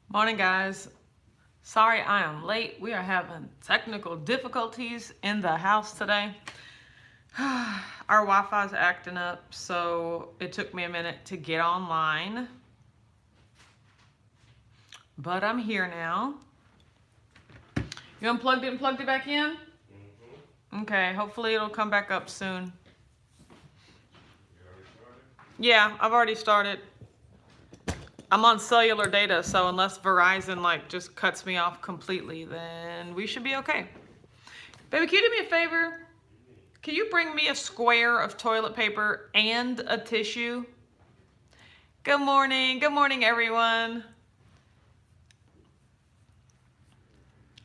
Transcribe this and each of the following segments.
Morning, guys. Sorry I am late. We are having technical difficulties in the house today. Our Wi-Fi is acting up, so it took me a minute to get online. But I'm here now. You unplugged it and plugged it back in? Mm-hmm. Okay, hopefully it'll come back up soon. You already started? Yeah, I've already started. I'm on cellular data, so unless Verizon just cuts me off completely, then we should be okay. Baby, can you do me a favor? Can you bring me a square of toilet paper and a tissue? Good morning everyone.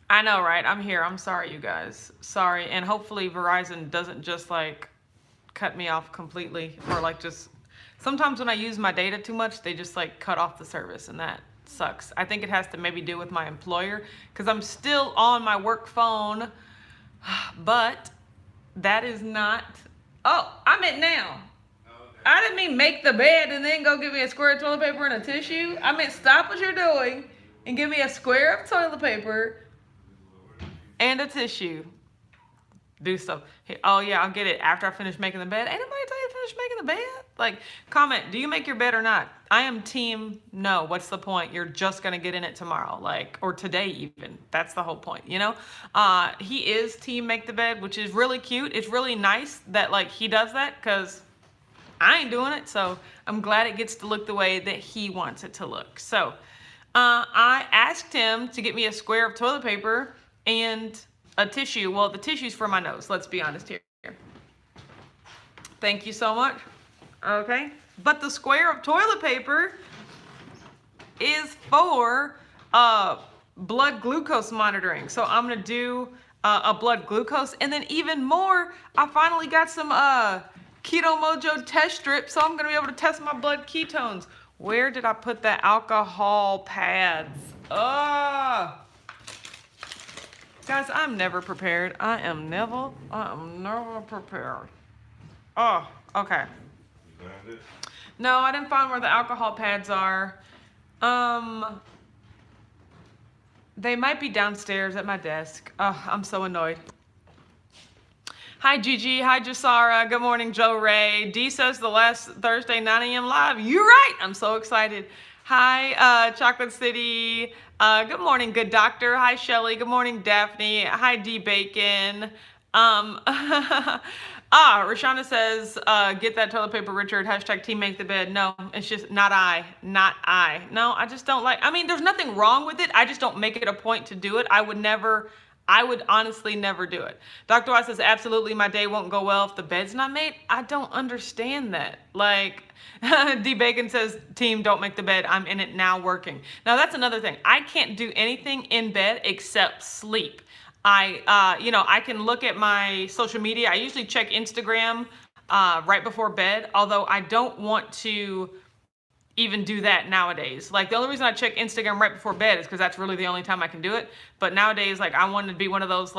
I know, right? I'm here. I'm sorry, you guys. Sorry, and hopefully Verizon doesn't just cut me off completely, or just sometimes when I use my data too much, they just cut off the service, and that sucks. I think it has to maybe do with my employer, because I'm still on my work phone, but that is not, oh, I'm it now. Okay. I didn't mean make the bed and then go give me a square of toilet paper and a tissue. I meant stop what you're doing and give me a square of toilet paper and a tissue. Do stuff. Hey, oh yeah, I'll get it after I finish making the bed. Ain't nobody tell you to finish making the bed? Comment, do you make your bed or not? I am team no. What's the point? You're just gonna get in it tomorrow, or today even. That's the whole point, you know? He is team make the bed, which is really cute. It's really nice that he does that, because I ain't doing it, so I'm glad it gets to look the way that he wants it to look. So I asked him to get me a square of toilet paper and a tissue. Well, the tissue's for my nose, let's be honest here. Thank you so much. Okay. But the square of toilet paper is for blood glucose monitoring. So I'm going to do a blood glucose. And then even more, I finally got some Keto Mojo test strips. So I'm going to be able to test my blood ketones. Where did I put the alcohol pads? Guys, I'm never prepared. I am never prepared. Oh, okay. You found it? No, I didn't find where the alcohol pads are. They might be downstairs at my desk. Oh, I'm so annoyed. Hi, Gigi. Hi, Jasara. Good morning, Joe Ray. Dee says the last Thursday 9 a.m. live. You're right. I'm so excited. Hi, Chocolate City. Good morning, good doctor. Hi, Shelly. Good morning, Daphne. Hi, D Bacon. Rashana says, get that toilet paper, Richard. # team make the bed. No, it's just not I. No, I just don't there's nothing wrong with it. I just don't make it a point to do it. I would honestly never do it. Dr. Y says, absolutely, my day won't go well if the bed's not made. I don't understand that. D Bacon says, team, don't make the bed. I'm in it now working. Now, that's another thing. I can't do anything in bed except sleep. I can look at my social media. I usually check Instagram right before bed, although I don't want to even do that nowadays. The only reason I check Instagram right before bed is because that's really the only time I can do it. But nowadays, I want to be one of those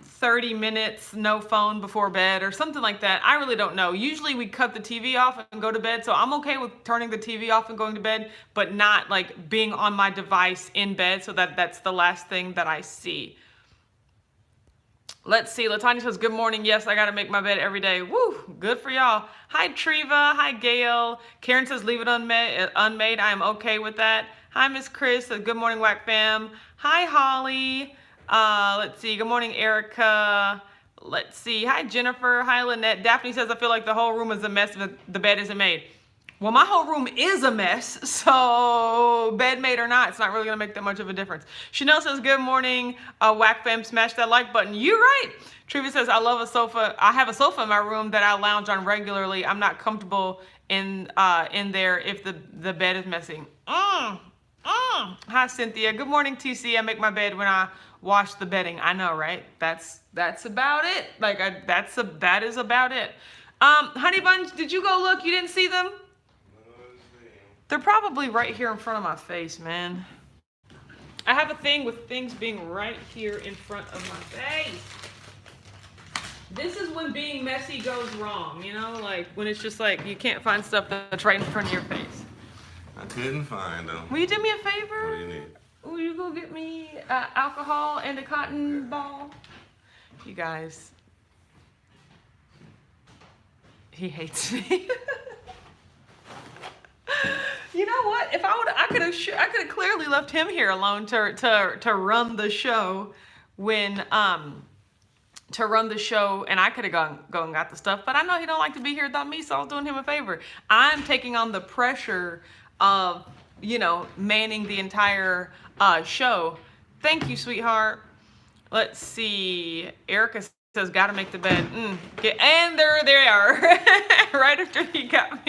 30 minutes no phone before bed or something like that. I really don't know. Usually we cut the TV off and go to bed, so I'm okay with turning the TV off and going to bed, but not being on my device in bed, so that's the last thing that I see. Let's see. Latanya says, good morning. Yes, I got to make my bed every day. Woo, good for y'all. Hi, Treva. Hi, Gail. Karen says, leave it unmade. I am okay with that. Hi, Miss Chris. Says, good morning, Whack Fam. Hi, Holly. Let's see. Good morning, Erica. Let's see. Hi, Jennifer. Hi, Lynette. Daphne says, I feel like the whole room is a mess if the bed isn't made. Well, my whole room is a mess, so bed made or not, it's not really going to make that much of a difference. Chanel says, good morning, Whack Fam, smash that like button. You're right. Treva says, I love a sofa. I have a sofa in my room that I lounge on regularly. I'm not comfortable in there if the bed is messy. Hi, Cynthia. Good morning, TC. I make my bed when I wash the bedding. I know, right? That's about it. That is about it. Honey Buns, did you go look? You didn't see them? They're probably right here in front of my face, man. I have a thing with things being right here in front of my face. This is when being messy goes wrong, when it's just you can't find stuff that's right in front of your face. I couldn't find them. Will you do me a What do favor? you need? Will you go get me alcohol and a cotton ball? You guys, he hates me. You know what? If I could have clearly left him here alone to run the show when to run the show, and I could have gone and got the stuff, but I know he don't like to be here without me, so I was doing him a favor. I'm taking on the pressure of, manning the entire show. Thank you, sweetheart. Let's see. Erica says, gotta make the bed. And there they are. Right after he got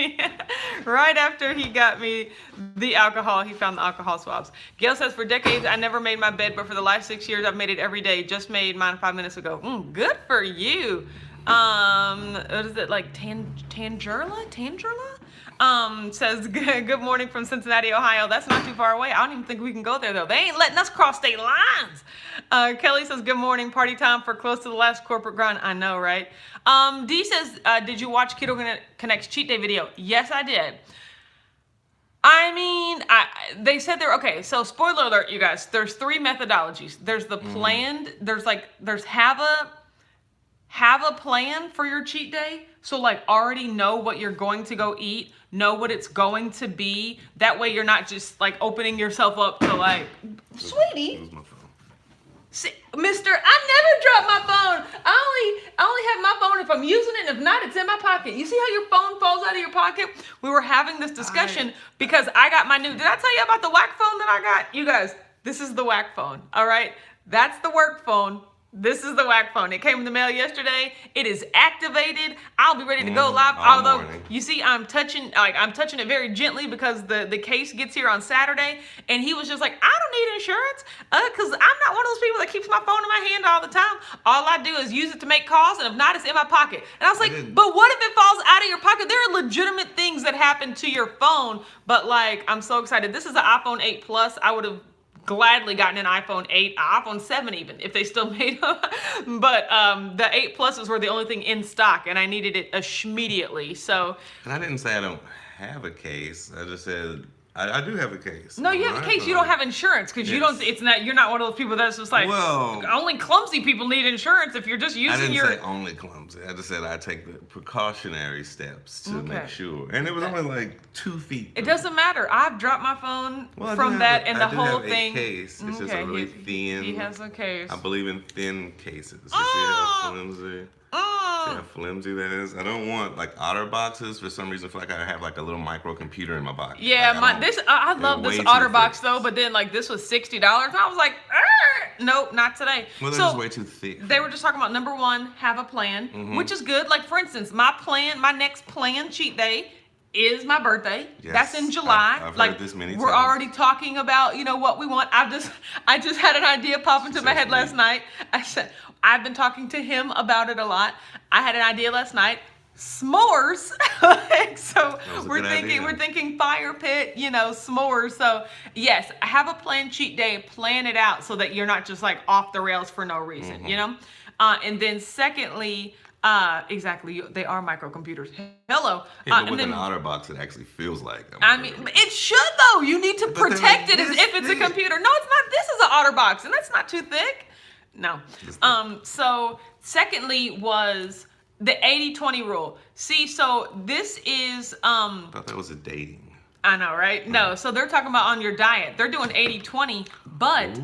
me the alcohol, he found the alcohol swabs. Gail says, for decades, I never made my bed, but for the last 6 years, I've made it every day. Just made mine 5 minutes ago. Good for you. What is it, like Tangerla? Says, good morning from Cincinnati, Ohio. That's not too far away. I don't even think we can go there, though. They ain't letting us cross state lines. Kelly says, good morning. Party time for close to the last corporate grind. I know, right? D says, did you watch Keto Connect's cheat day video? Yes, I did. I mean, they said they're okay. So spoiler alert, you guys, there's 3 methodologies. There's the planned, there's have a plan for your cheat day. So like already know what you're going to go eat, know what it's going to be. That way you're not just like opening yourself up to like, sweetie. Where's my phone? See, Mister, I never drop my phone. I only have my phone if I'm using it, and if not, it's in my pocket. You see how your phone falls out of your pocket? We were having this discussion because I got my new, did I tell you about the whack phone that I got? You guys, this is the whack phone, all right? That's the work phone. This is the whack phone. It came in the mail yesterday. It is activated. I'll be ready to go live. Although morning. you see, I'm touching it very gently because the case gets here on Saturday, and he was just like, I don't need insurance because I'm not one of those people that keeps my phone in my hand all the time. All I do is use it to make calls, and if not, it's in my pocket. And I was like, but what if it falls out of your pocket? There are legitimate things that happen to your phone, but like, I'm so excited. This is an iPhone 8 Plus. I would have gladly gotten an iPhone 8, iPhone 7 even, if they still made them. But the 8 Pluses were the only thing in stock, and I needed it immediately. So. And I didn't say I don't have a case. I just said I do have a case. No, you have a case. You don't have insurance because you don't. It's not. You're not one of those people that's just like. Well, only clumsy people need insurance. If you're just using your. I didn't say only clumsy. I just said I take the precautionary steps to make sure. And it was only like 2 feet. It doesn't matter. I've dropped my phone from that, and the whole thing. I do have a case. It's just a really thin. He has a case. I believe in thin cases. You see how flimsy? See how flimsy that is? I don't want like OtterBoxes. For some reason, I feel like I have like a little microcomputer in my box. Yeah, like, I love this OtterBox though, but then like this was $60. And I was like, nope, not today. Well, they're just way too thick. They were just talking about number 1, have a plan, which is good. Like for instance, my next planned cheat day is my birthday. Yes, that's in July. I've like heard this many times. We're already talking about what we want. I just had an idea pop into my head last night. I said I've been talking to him about it a lot. I had an idea last night. S'mores. So we're thinking fire pit, s'mores. So yes, have a planned cheat day, plan it out so that you're not just like off the rails for no reason, and then secondly, exactly, they are microcomputers. Hello. Yeah, but with an OtterBox, it actually feels like. It should though. You need to protect it as if it's a computer. No, it's not. This is an OtterBox, and that's not too thick. No. So secondly was the 80-20 rule. See, so this is I thought that was a dating. I know, right? No, so they're talking about on your diet. They're doing 80-20, but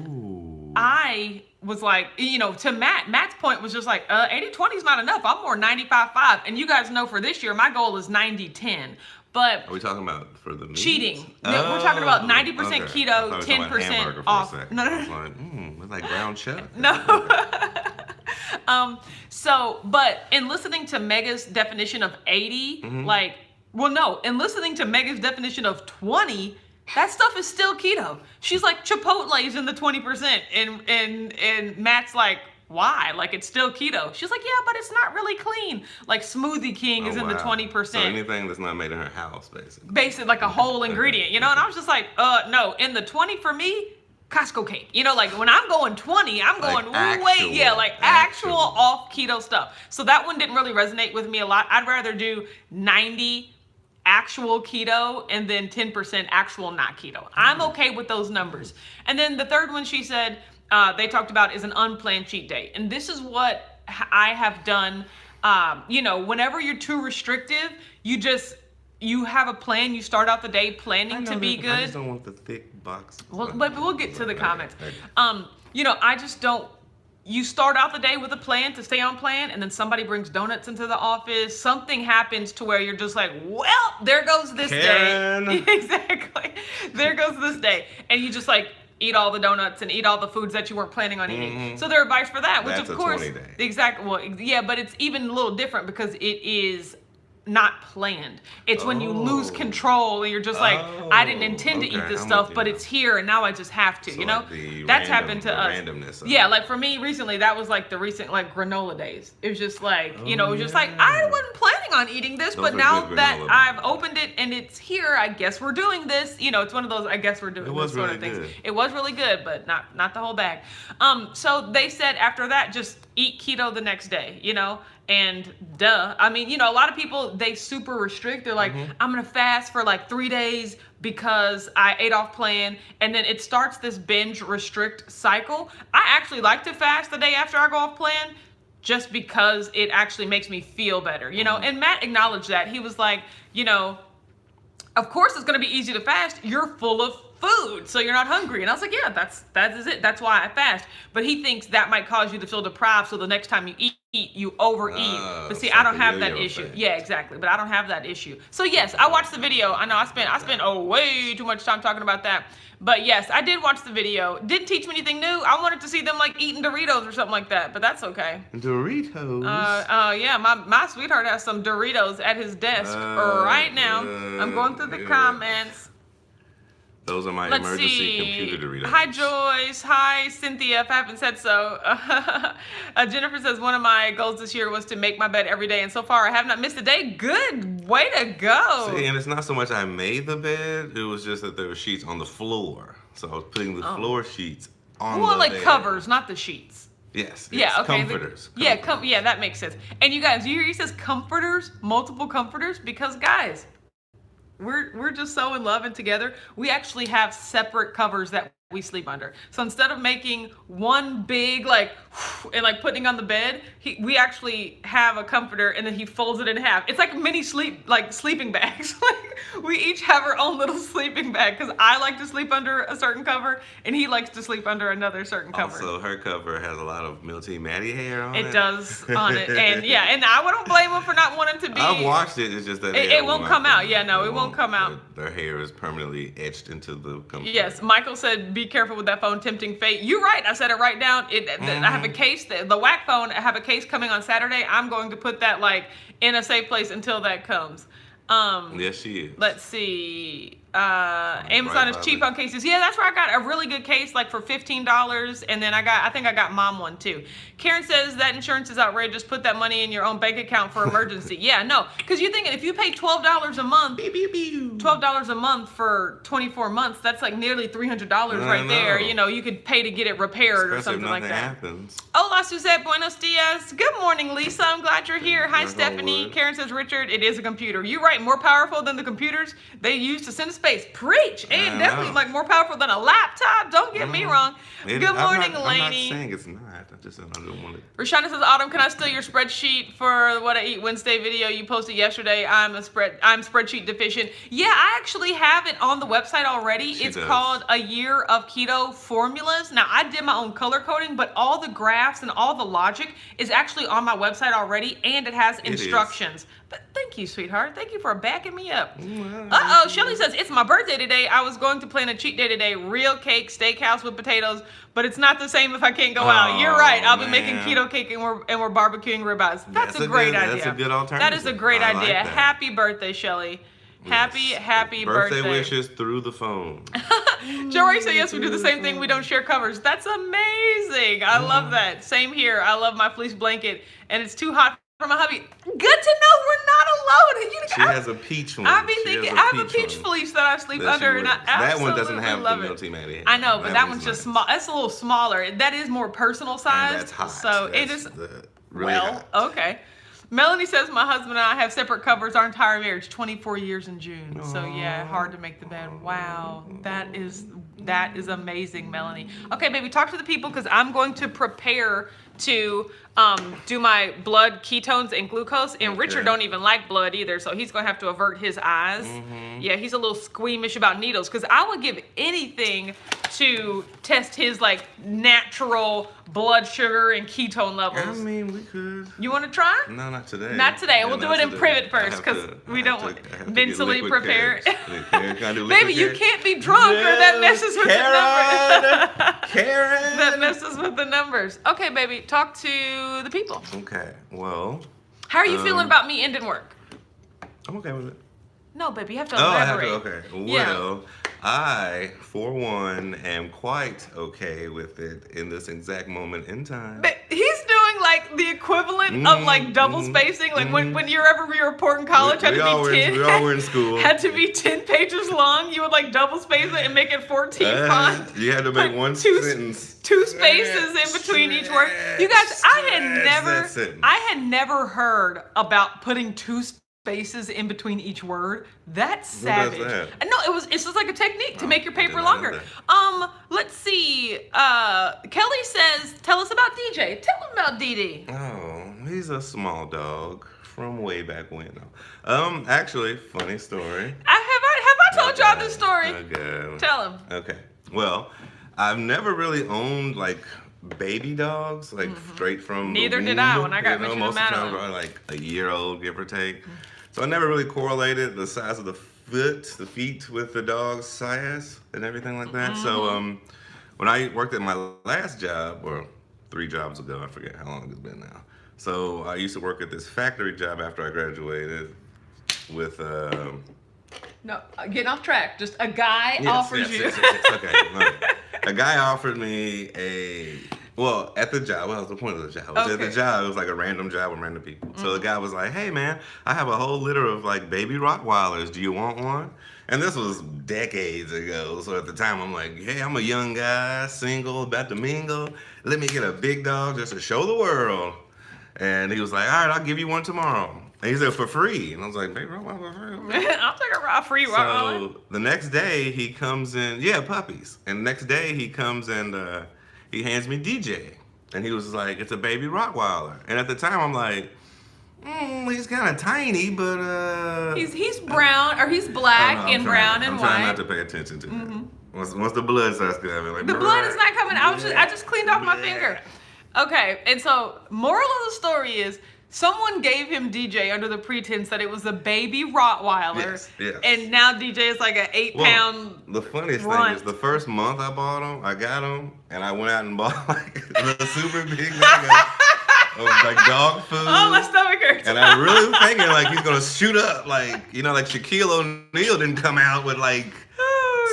I was like, to Matt's point was just like, 80-20 is not enough. I'm more 95-5. And you guys know for this year, my goal is 90-10. But are we talking about for the meat? Cheating. No, we're talking about 90% keto, 10% off. No. I was like, it's like ground chuck. No. But in listening to Mega's definition of 80, in listening to Mega's definition of 20, that stuff is still keto. She's like, Chipotle's in the 20%, and Matt's like, why? Like, it's still keto. She's like, yeah, but it's not really clean. Like, Smoothie King is in the 20%. So anything that's not made in her house, basically. Basically, like a whole ingredient, And I was just like, no. In the 20 for me, Costco cake. Like when I'm going 20, I'm going actual off keto stuff. So that one didn't really resonate with me a lot. I'd rather do 90 actual keto and then 10% actual not keto. I'm okay with those numbers. And then the third one she said they talked about is an unplanned cheat day. And this is what I have done. You know, whenever you're too restrictive, you have a plan. You start out the day planning to be good. I just don't want the thick box. Well, but we'll get to the comments. You know, I just don't. You start out the day with a plan to stay on plan, and then somebody brings donuts into the office. Something happens to where you're just like, well, there goes this Karen. day. Exactly. There goes this day. And you just like eat all the donuts and eat all the foods that you weren't planning on eating. So there are advice for that, which That's of course, a 20 day. exactly. Well, yeah, but it's even a little different because it is not planned. It's when you lose control and you're just like, I didn't intend to eat this stuff, but it's here and now I just have to, So you know? like That's happened to us. Randomness of Yeah, it. like for me recently, that was like the recent like granola days. It was just like, you know, it was just like, I wasn't planning on eating this, Those but are now good that granola I've bars. opened it and it's here, I guess we're doing this. You know, it's one of those, I guess we're doing It was this sort really of things. good. It was really good, but not the whole bag. So they said after that, just eat keto the next day, you know? And duh. I mean, you know, a lot of people, they super restrict. They're like, I'm going to fast for like 3 days because I ate off plan. And then it starts this binge restrict cycle. I actually like to fast the day after I go off plan just because it actually makes me feel better, you know? And Matt acknowledged that. He was like, you know, of course it's going to be easy to fast. You're full of food, so you're not hungry. And I was like, yeah, that is it. That's why I fast. But he thinks that might cause you to feel deprived, so the next time you eat, you overeat. But see, I don't have that issue. effect. Yeah, exactly. But I don't have that issue. So yes, I watched the video. I know I spent way too much time talking about that. But yes, I did watch the video. Didn't teach me anything new. I wanted to see them like eating Doritos or something like that, but that's okay. Doritos. Yeah, my sweetheart has some Doritos at his desk right now. I'm going through the comments. Those are my Let's emergency see. computer Doritos. Hi, Joyce. Hi, Cynthia. If I haven't said so. Jennifer says, one of my goals this year was to make my bed every day. And so far, I have not missed a day. Good. Way to go. See, and it's not so much I made the bed. It was just that there were sheets on the floor. So I was putting the floor sheets on Well, the like bed. covers, not the sheets. Yes. Yeah, okay. Comforters. Yeah, that makes sense. And you guys, you hear he says comforters, multiple comforters, because guys, we're just so in love and together. We actually have separate covers that we sleep under. So instead of making one big like and like putting on the bed, we actually have a comforter and then he folds it in half. It's like mini sleeping bags. Like we each have our own little sleeping bag because I like to sleep under a certain cover and he likes to sleep under another certain cover. Also, her cover has a lot of Milty Maddie hair on it. It does on it, and yeah, and I don't blame him for not wanting to be. I've watched it. It's just that it won't come out. Yeah, no, it won't come out. Their hair is permanently etched into the comforter. Yes, Michael said, "Be careful with that phone, tempting fate." You're right. I said it right down. I have a case. The whack phone. I have a case coming on Saturday. I'm going to put that like in a safe place until that comes. Yes, she is. Let's see. Amazon is cheap on cases. Yeah, that's where I got a really good case, like for $15. And then I think I got mom one too. Karen says that insurance is outrageous. Put that money in your own bank account for emergency. Yeah, no, because you're thinking if you pay $12 a month, $12 a month for 24 months, that's like nearly $300 right there. You know, you could pay to get it repaired or something like that. Happens. Hola, Suzette. Buenos dias. Good morning, Lisa. I'm glad you're here. Hi, Knock on Stephanie. wood. Karen says, Richard, it is a computer. You're right. More powerful than the computers they use to send space. Preach. And definitely like more powerful than a laptop. Don't get me wrong. Good morning, I'm Lainey. not saying it's not. I don't want it. Rashonda says, Autumn, can I steal your spreadsheet for what I eat Wednesday video you posted yesterday? I'm spreadsheet deficient. Yeah, I actually have it on the website already. She It's does. called A Year of Keto Formulas. Now, I did my own color coding, but all the graphs and all the logic is actually on my website already, and it has instructions. But thank you, sweetheart. Thank you for backing me up. Uh-oh, Shelly says, it's my birthday today. I was going to plan a cheat day today. Real cake, steakhouse with potatoes, but it's not the same if I can't go out. You're right. I'll be making keto cake and we're barbecuing ribeyes. That's a great idea. That's a good alternative. That is a great I like idea. that. Happy birthday, Shelly. Happy birthday birthday. wishes through the phone. Jory said, yes, we do the same thing. We don't share covers. That's amazing. I love that. Same here. I love my fleece blanket, and it's too hot for my hubby. Good to know we're not alone. She has a peach one. I've been She thinking, has I have a peach one. fleece that I sleep That she under, and I wears. That one doesn't absolutely have the love it. Milty Maddie. I know, but that one's one's just nice. small. That's a little smaller. That is more personal size. And that's hot. So That's it is. really Well, hot. okay. Melanie says my husband and I have separate covers our entire marriage, 24 years in June. So yeah, hard to make the bed. Wow, that is amazing, Melanie. Okay, baby, talk to the people because I'm going to prepare to do my blood ketones and glucose. And Richard don't even like blood either, so he's gonna have to avert his eyes. Yeah, he's a little squeamish about needles because I would give anything to test his like natural blood sugar and ketone levels. I mean, we could. You want to try? No, not today. Not today. Yeah, we'll do not it in today. private first because we don't want mentally prepare. Baby, you can't be drunk or that messes with the numbers. Karen. That messes with the numbers. Okay, baby, talk to the people. Okay, well. How are you feeling about me ending work? I'm okay with it. No, baby, you have to Oh, I elaborate. have to, okay. Yeah. Well, I, for one, am quite okay with it in this exact moment in time. But he's doing like the equivalent of like double spacing. Like when you ever your report in college had to be 10. We all were in school. Had to be 10 pages long. You would like double space it and make it 14 font. You had to make one sentence. Two spaces in between each word. You guys, I had never heard about putting two spaces in between each word. That's savage. Who does that? No, it's just like a technique to make your paper longer. Let's see. Kelly says, tell us about DJ. Tell him about DD. Oh, he's a small dog from way back when. Actually, funny story. Have I told y'all this story? Okay. Tell him. Okay. Well, I've never really owned like baby dogs, like straight from Neither the did womb, I when I got Mitchell most of the time Madeline. probably like a year old, give or take. So I never really correlated the size of the feet with the dog's size and everything like that. So when I worked at my last job, or 3 jobs ago, I forget how long it's been now. So I used to work at this factory job after I graduated with No, getting off track. Just a guy offers you. Yes, okay. No. A guy offered me at the job, what was the point of the job? At the job, it was like a random job with random people. So the guy was like, hey man, I have a whole litter of like baby Rottweilers. Do you want one? And this was decades ago. So at the time, I'm like, hey, I'm a young guy, single, about to mingle. Let me get a big dog just to show the world. And he was like, all right, I'll give you one tomorrow. And he said, for free. And I was like, baby Rottweiler for free? I'll take a free Rottweiler. So the next day he comes in, puppies. And the next day he comes and he hands me DJ. And he was like, it's a baby Rottweiler. And at the time I'm like, he's kind of tiny, but he's brown, or he's black and brown and I'm white. trying not to pay attention to that. Once the blood starts coming, like the blood is not coming. I just cleaned off my finger. Okay, and so moral of the story is someone gave him DJ under the pretense that it was a baby Rottweiler. Yes. And now DJ is like an 8-pound. The funniest thing is the first month I bought him, I got him, and I went out and bought like the super big nugget of like dog food. Oh, my stomach hurts. And I really was thinking like he's gonna shoot up, like like Shaquille O'Neal didn't come out with like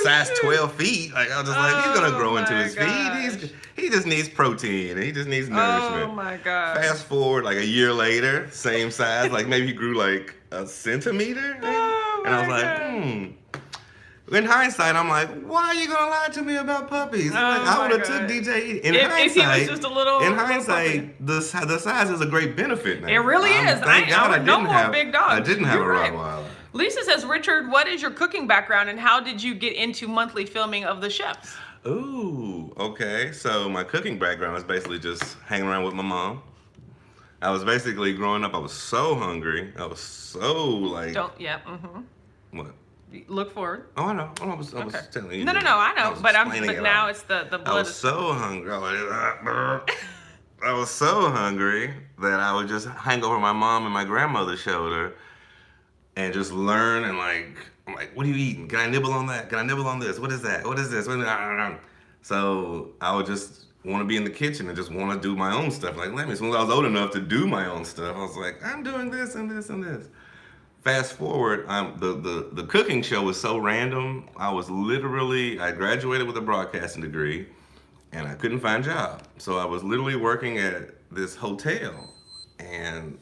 size 12 feet. Like I was just like, he's gonna grow into his feet. He just needs protein and he just needs nourishment. Oh my god. Fast forward like a year later, same size, like maybe he grew like a centimeter. Oh and I was like, In hindsight, I'm like, why are you gonna lie to me about puppies? I would have took DJ. In hindsight, if he was just a little. In hindsight, the size is a great benefit now. It really is. Thank God I didn't have big dogs. I didn't have You're a right. Rottweiler. Lisa says, Richard, what is your cooking background and how did you get into monthly filming of the chefs? Ooh, okay. So my cooking background is basically just hanging around with my mom. I was basically growing up. I was so hungry. I was so like. What? Look forward. Oh, I know. I was telling you. No, I know. But now it's the blood. I was so hungry. I was so hungry that I would just hang over my mom and my grandmother's shoulder and just learn and I'm like, what are you eating? Can I nibble on that? Can I nibble on this? What is that? What is this? So I would just want to be in the kitchen and just want to do my own stuff. Like, as soon as I was old enough to do my own stuff, I was like, I'm doing this and this and this. Fast forward, the cooking show was so random. I graduated with a broadcasting degree and I couldn't find a job. So I was literally working at this hotel and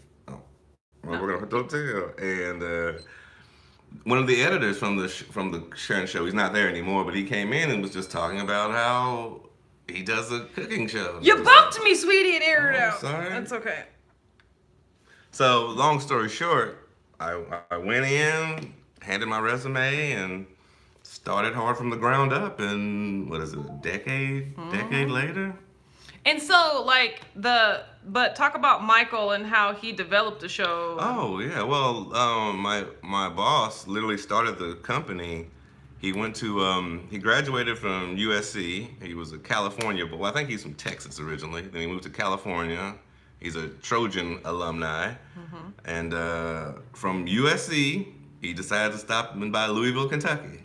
one of the editors from the Sharon show, he's not there anymore, but he came in and was just talking about how he does a cooking show. You bumped me, sweetie, and aired it out. Sorry. That's okay. So, long story short, I went in, handed my resume, and started hard from the ground up. And what is it, a decade later? And so, like, but talk about Michael and how he developed the show. Oh yeah, well, my boss literally started the company. He went to he graduated from USC. He was a California boy. I think he's from Texas originally. Then he moved to California. He's a Trojan alumni, and from USC he decided to stop by Louisville, Kentucky.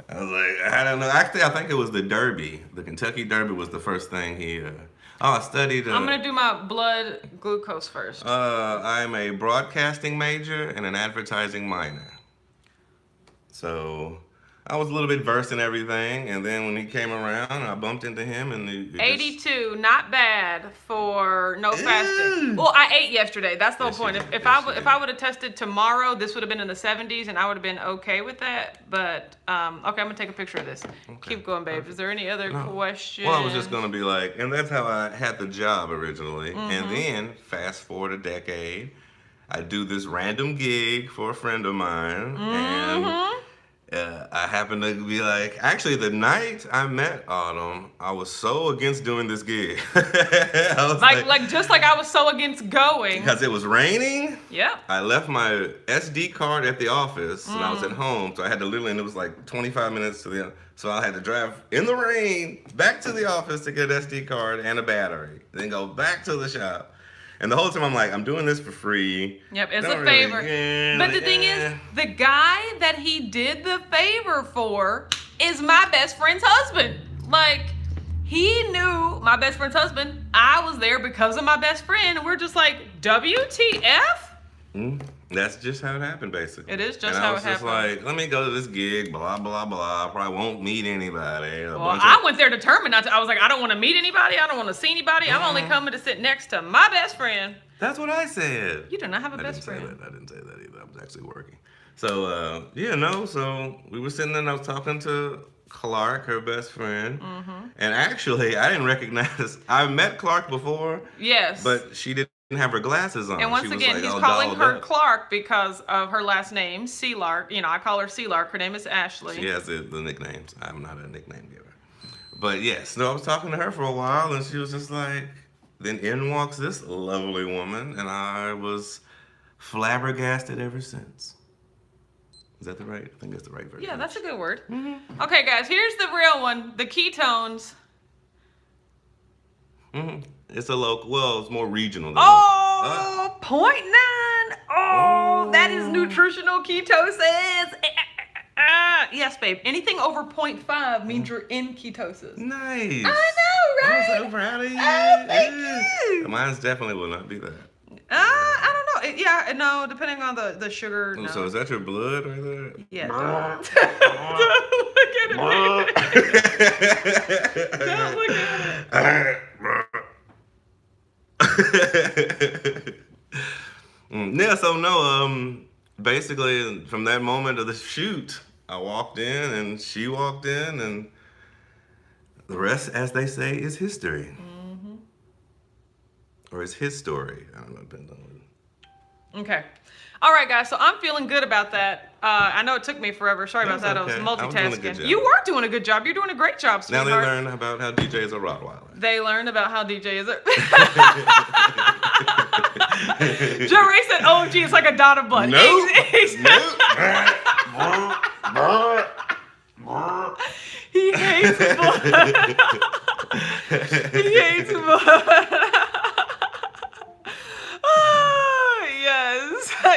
I was like, I don't know. Actually, I think it was the Derby. The Kentucky Derby was the first thing he. I studied. I'm gonna do my blood glucose first. I'm a broadcasting major and an advertising minor. So I was a little bit versed in everything, and then when he came around, I bumped into him, and 82, not bad for no fasting. Well, I ate yesterday. That's the whole point. If I would have tested tomorrow, this would have been in the 70s, and I would have been okay with that. But okay, I'm gonna take a picture of this. Okay. Keep going, babe. Is there any other questions? Well, I was just gonna be like, and that's how I had the job originally, and then fast forward a decade, I do this random gig for a friend of mine, and. I happened to be like, actually, the night I met Autumn, I was so against doing this gig. I was like just like I was so against going. Because it was raining. Yeah. I left my SD card at the office, and I was at home, so I had to literally, and it was like 25 minutes to the, so I had to drive in the rain back to the office to get an SD card and a battery, then go back to the shop. And the whole time I'm like, I'm doing this for free. Yep, it's a favor. But the thing is, the guy that he did the favor for is my best friend's husband. Like, he knew my best friend's husband. I was there because of my best friend. And we're just like, WTF? That's just how it happened, basically. It is just how it happened. And I was just like, let me go to this gig, blah, blah, blah. I probably won't meet anybody. Well, I went there determined not to. I was like, I don't want to meet anybody. I don't want to see anybody. I'm only coming to sit next to my best friend. That's what I said. You do not have a best friend. I didn't say that either. I was actually working. So, so we were sitting there and I was talking to Clark, her best friend. And actually, I didn't recognize, I've met Clark before. Yes. But she didn't have her glasses on. And once again, he's calling her Clark because of her last name, Sealark. You know, I call her Sealark. Her name is Ashley. She has the nicknames. I'm not a nickname giver. But yes, I was talking to her for a while, and she was just like, then in walks this lovely woman, and I was flabbergasted ever since. Is that the right? I think that's the right version. Yeah, that's a good word. Okay, guys, here's the real one. The ketones. It's a local, well, it's more regional. Than 0.9. Oh, that is nutritional ketosis. Yes, babe. Anything over 0.5 means you're in ketosis. Nice. I know, right? I'm so proud of you. Oh, thank you. Mine definitely will not be that. I don't know. Yeah, no, depending on the sugar. No. So is that your blood right there? Yeah. Look at it. Don't look at it. Yeah, so no, basically from that moment of the shoot, I walked in and she walked in, and the rest, as they say, is history. Or is his story. I don't know, depends on what. Okay. All right, guys, so I'm feeling good about that. I know it took me forever. Sorry about that. Okay. I was multitasking. I was doing a good job. You were doing a good job. You're doing a great job, sweetheart. Now they learn about how DJ is a Rottweiler. They learned about how DJ is a... Joe Ray said, oh, gee, it's like a dot of blood. Nope. He hates blood. He hates blood.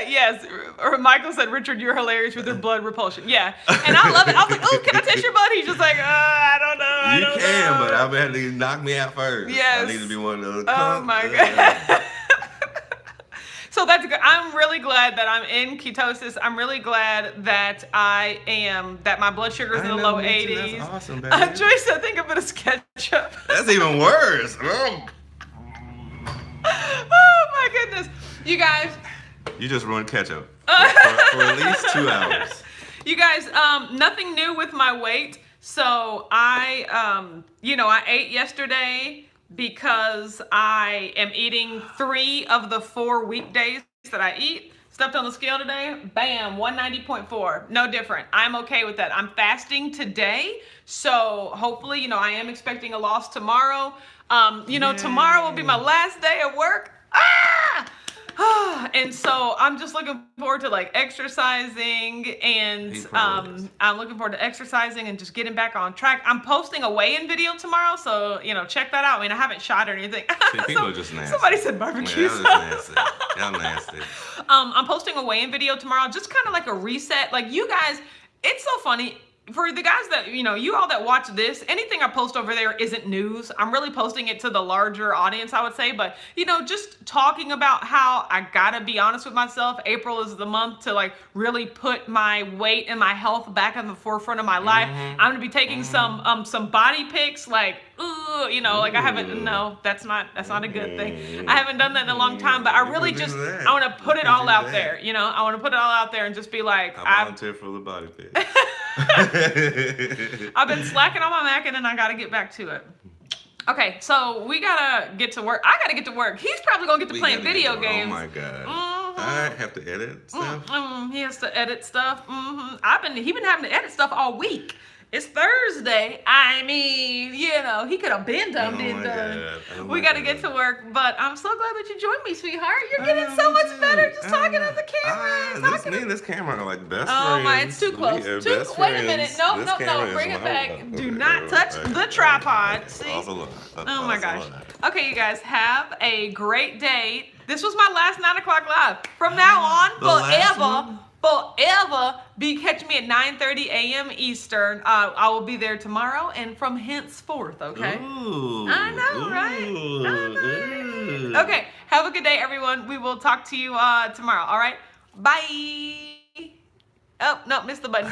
Yes. Or Michael said, Richard, you're hilarious with your blood repulsion. Yeah. And I love it. I was like, oh, can I taste your blood? He's just like, I don't know. You can, but I'm going to knock me out first. Yes. I need to be one of those. Oh, my God. So that's good. I'm really glad that I'm in ketosis. I'm really glad that that my blood sugar is in the low 80s. That's awesome, baby. Joyce, I think a bit of ketchup. That's even worse. Oh, my goodness. You guys. You just ruined ketchup for at least 2 hours. You guys, nothing new with my weight. So I ate yesterday because I am eating 3 of the 4 weekdays that I eat. Stepped on the scale today, bam, 190.4. No different. I'm okay with that. I'm fasting today, so hopefully, I am expecting a loss tomorrow. Tomorrow will be my last day at work. And so I'm just looking forward to like exercising, and I'm looking forward to exercising and just getting back on track. I'm posting a weigh-in video tomorrow, so check that out. I mean, I haven't shot or anything. See, people are just nasty. Somebody said barbecue sauce. Y'all nasty. I'm posting a weigh-in video tomorrow, just kind of like a reset. Like, you guys, it's so funny. For the guys that, you all that watch this, anything I post over there isn't news. I'm really posting it to the larger audience, I would say. But, just talking about how I gotta be honest with myself. April is the month to like really put my weight and my health back in the forefront of my life. I'm gonna be taking some body pics, like, like I haven't, no, that's not a good thing. I haven't done that in a long time, but I really just, I want to put it all out there, I want to put it all out there and just be like, I volunteer for the body pic. I've been slacking on my macking and I got to get back to it. Okay, so we got to get to work. I got to get to work. He's probably going to get to playing video games. Oh my God. I have to edit stuff. He has to edit stuff. He been having to edit stuff all week. It's Thursday. I mean, he could have been done. We got to get to work, but I'm so glad that you joined me, sweetheart. You're getting so much better just talking to the camera. This camera are like best friends. Oh my, it's too close. Wait a minute. No, bring it back. Do not touch the tripod. See? Oh my gosh. Okay, you guys, have a great day. This was my last 9 o'clock live. From now on, forever, be catching me at 9:30 a.m. Eastern. I will be there tomorrow and from henceforth, okay? Ooh, I know, right? I know. Okay, have a good day, everyone. We will talk to you tomorrow, all right? Bye. Oh, no, missed the button.